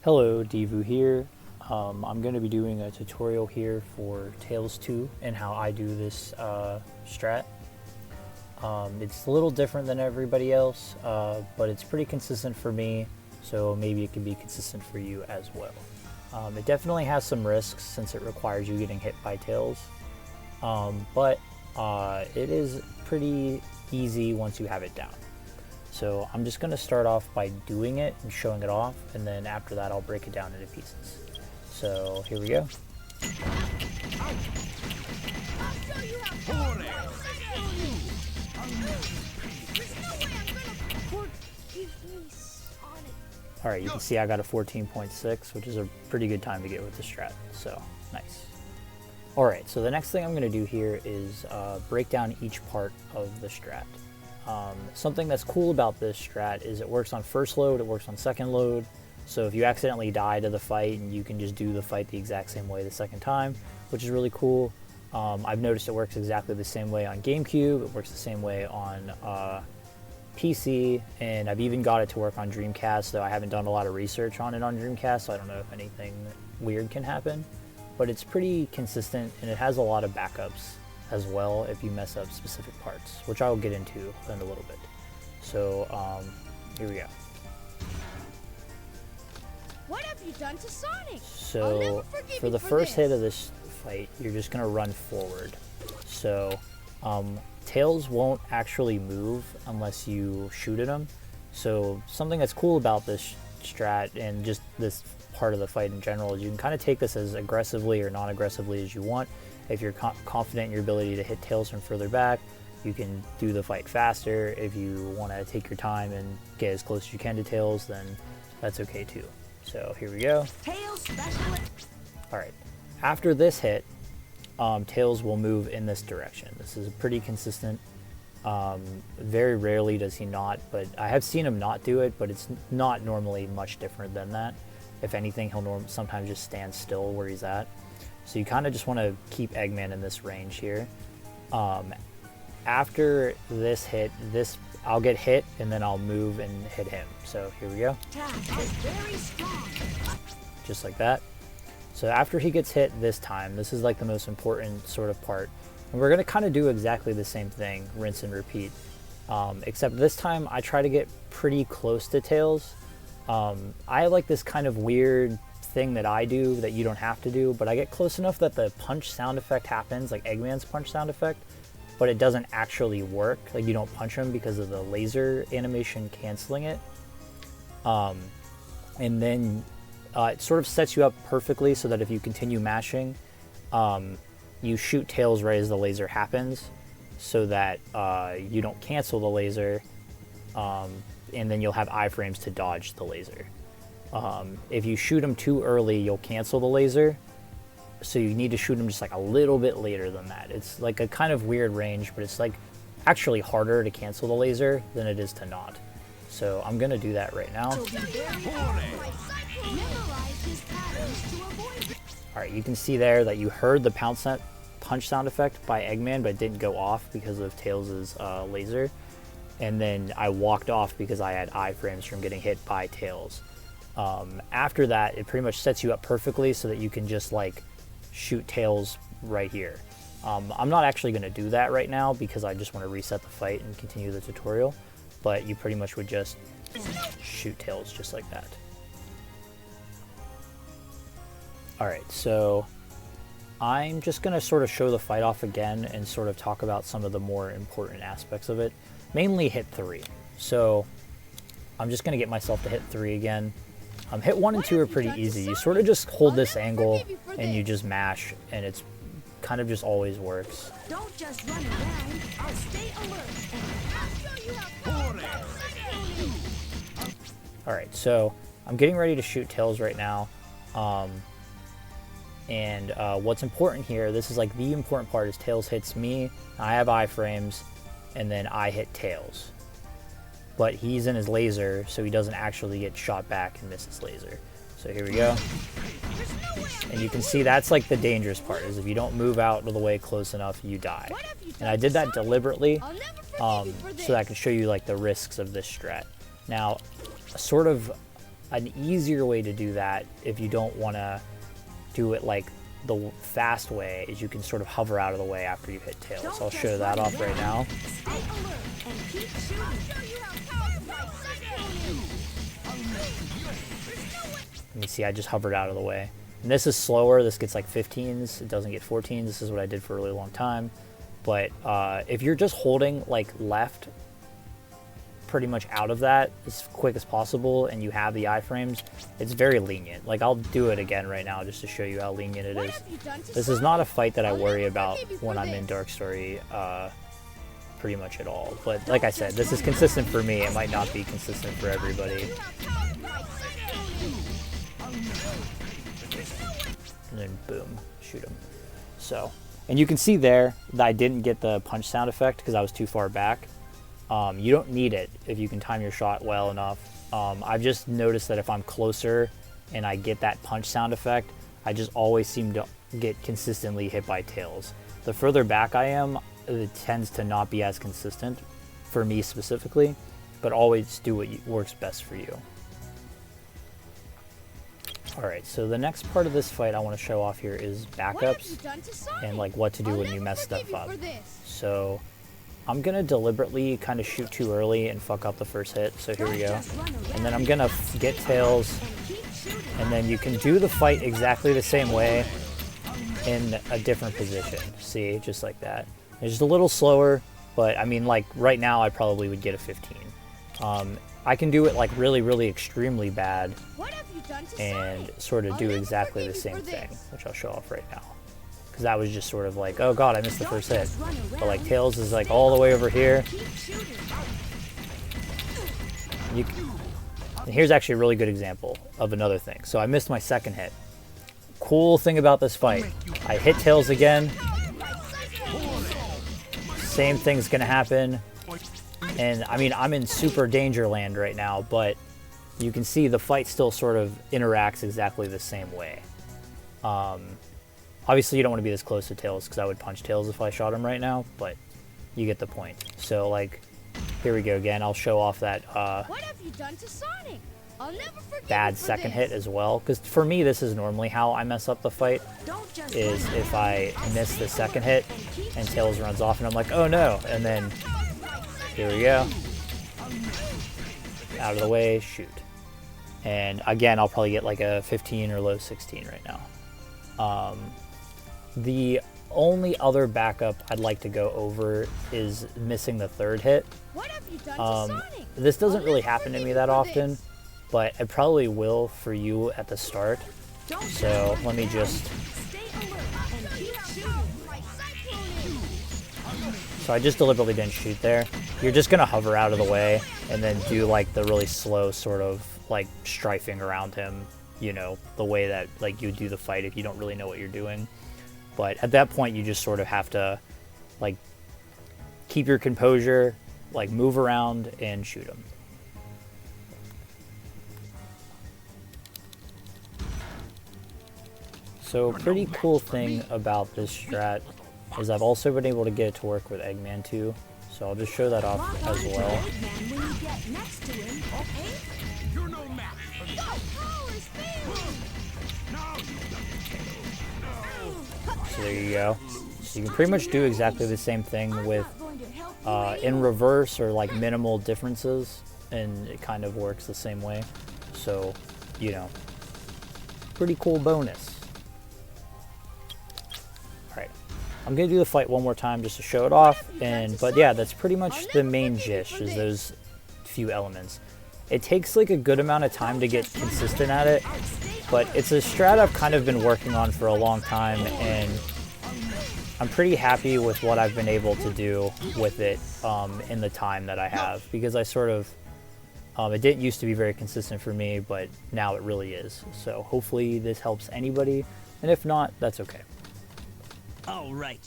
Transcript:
Hello, Deevoo here. I'm going to be doing a tutorial here for Tails 2 and how I do this strat. It's a little different than everybody else, but it's pretty consistent for me, so maybe it can be consistent for you as well. It definitely has some risks since it requires you getting hit by Tails, but it is pretty easy once you have it down. So I'm just going to start off by doing it and showing it off, and then after that I'll break it down into pieces. So here we go. Alright, you can see I got a 14.6, which is a pretty good time to get with the strat, so nice. Alright, so the next thing I'm going to do here is break down each part of the strat. Something that's cool about this strat is it works on first load, it works on second load, so if you accidentally die to the fight, and you can just do the fight the exact same way the second time, which is really cool. I've noticed it works exactly the same way on GameCube, it works the same way on PC, and I've even got it to work on Dreamcast, though I haven't done a lot of research on it on Dreamcast, so I don't know if anything weird can happen, but it's pretty consistent, and it has a lot of backups as well if you mess up specific parts, which I'll get into in a little bit. So here we go. What have you done to Sonic? So for the first hit of this fight, you're just gonna run forward. So Tails won't actually move unless you shoot at him. So something that's cool about this strat and just this part of the fight in general is you can kind of take this as aggressively or non-aggressively as you want. If you're confident in your ability to hit Tails from further back, you can do the fight faster. If you want to take your time and get as close as you can to Tails, then that's okay too. So here we go. Tails specialist. Alright, after this hit, Tails will move in this direction. This is pretty consistent. Very rarely does he not, but I have seen him not do it, but it's not normally much different than that. If anything, he'll sometimes just stand still where he's at. So you kind of just want to keep Eggman in this range here. After this hit, I'll get hit and then I'll move and hit him. So here we go. Just like that. So after he gets hit this time, this is like the most important sort of part. And we're going to kind of do exactly the same thing, rinse and repeat. Except this time I try to get pretty close to Tails. I like this kind of weird thing that I do that you don't have to do, but I get close enough that the punch sound effect happens, like Eggman's punch sound effect, but it doesn't actually work. Like you don't punch him because of the laser animation canceling it. And then it sort of sets you up perfectly so that if you continue mashing, you shoot Tails right as the laser happens, so that you don't cancel the laser, and then you'll have iframes to dodge the laser. If you shoot him too early, you'll cancel the laser, so you need to shoot him just like a little bit later than that. It's like a kind of weird range, but it's like actually harder to cancel the laser than it is to not. So I'm gonna do that right now. Alright, you can see there that you heard the punch sound effect by Eggman, but it didn't go off because of Tails' laser. And then I walked off because I had iframes from getting hit by Tails. After that, it pretty much sets you up perfectly so that you can just like shoot Tails right here. I'm not actually going to do that right now because I just want to reset the fight and continue the tutorial, but you pretty much would just shoot Tails just like that. Alright, so I'm just going to sort of show the fight off again and sort of talk about some of the more important aspects of it. Mainly hit 3. So I'm just going to get myself to hit 3 again. Hit 1 and 2 are pretty easy. You sort of just hold this angle and you just mash, and it's kind of just always works. Don't just run around. I'll stay alert. Alright, so I'm getting ready to shoot Tails right now. And what's important here, this is like the important part, is Tails hits me, I have iframes, and then I hit Tails. But he's in his laser, so he doesn't actually get shot back and miss his laser. So here we go. And you can see that's like the dangerous part, is if you don't move out of the way close enough, you die. And I did that deliberately, so that I can show you like the risks of this strat. Now, sort of an easier way to do that, if you don't want to do it like the fast way, is you can sort of hover out of the way after you hit tails. Don't I'll just show that run off right around. now. Stay alert and keep shooting. I'll show you how powerful my And you see I just hovered out of the way. And this is slower. This gets like 15s. It doesn't get 14s. This is what I did for a really long time. But if you're just holding like left pretty much out of that as quick as possible and you have the iframes, it's very lenient. Like, I'll do it again right now just to show you how lenient it is. This is not a fight that I worry about when I'm in Dark Story pretty much at all. But like I said, this is consistent for me. It might not be consistent for everybody. And then boom, shoot him. So, and you can see there that I didn't get the punch sound effect because I was too far back. You don't need it if you can time your shot well enough. I've just noticed that if I'm closer and I get that punch sound effect, I just always seem to get consistently hit by tails. The further back I am, it tends to not be as consistent for me specifically, but always do what works best for you. Alright, so the next part of this fight I want to show off here is backups and like what to do when you mess stuff up. So I'm going to deliberately kind of shoot too early and fuck up the first hit, so here we go. And then I'm going to get tails, and then you can do the fight exactly the same way in a different position. See, just like that. It's just a little slower, but I mean, like right now I probably would get a 15. I can do it like really, really extremely bad and sort of do exactly the same thing, which I'll show off right now. Because that was just sort of like, oh god, I missed the first hit. But like tails is like all the way over here. And here's actually a really good example of another thing. So I missed my second hit. Cool thing about this fight, I hit tails again. Same thing's gonna happen. And I mean, I'm in super danger land right now, but you can see the fight still sort of interacts exactly the same way. Obviously, you don't want to be this close to tails because I would punch tails if I shot him right now, but you get the point. So, like, here we go again. I'll show off that What have you done to Sonic? I'll never forgive bad you for second this. hit as well. Because for me, this is normally how I mess up the fight, Don't just is run if away. I miss the second hit and tails runs off and I'm like, oh no, and then here we go. Out of the way, shoot. And again, I'll probably get like a 15 or low 16 right now. The only other backup I'd like to go over is missing the third hit. What have you done to Sonic? This doesn't I'll really never happen to forgive me you that for often, this. but it probably will for you at the start. Don't just So run let me around. just... Stay alert and keep shooting. So I just deliberately didn't shoot there. You're just gonna hover out of the way and then do like the really slow sort of like strafing around him, you know, the way that like you do the fight if you don't really know what you're doing. But at that point you just sort of have to like keep your composure, like move around and shoot him. So a pretty cool thing about this strat is I've also been able to get it to work with Eggman too. So I'll just show that off as well. Eggman when you get next to him, okay? You're no match for me. Powers failing. So there you go. So you can pretty much do exactly the same thing with I'm going to help you in reverse or like minimal differences, and it kind of works the same way. So, you know, pretty cool bonus. Alright, I'm gonna do the fight one more time just to show it off, but yeah, that's pretty much the main gist, is those few elements. It takes like a good amount of time to get consistent at it, but it's a strat I've kind of been working on for a long time, and I'm pretty happy with what I've been able to do with it in the time that I have, because I sort of, it didn't used to be very consistent for me, but now it really is. So hopefully this helps anybody, and if not, that's okay. All right,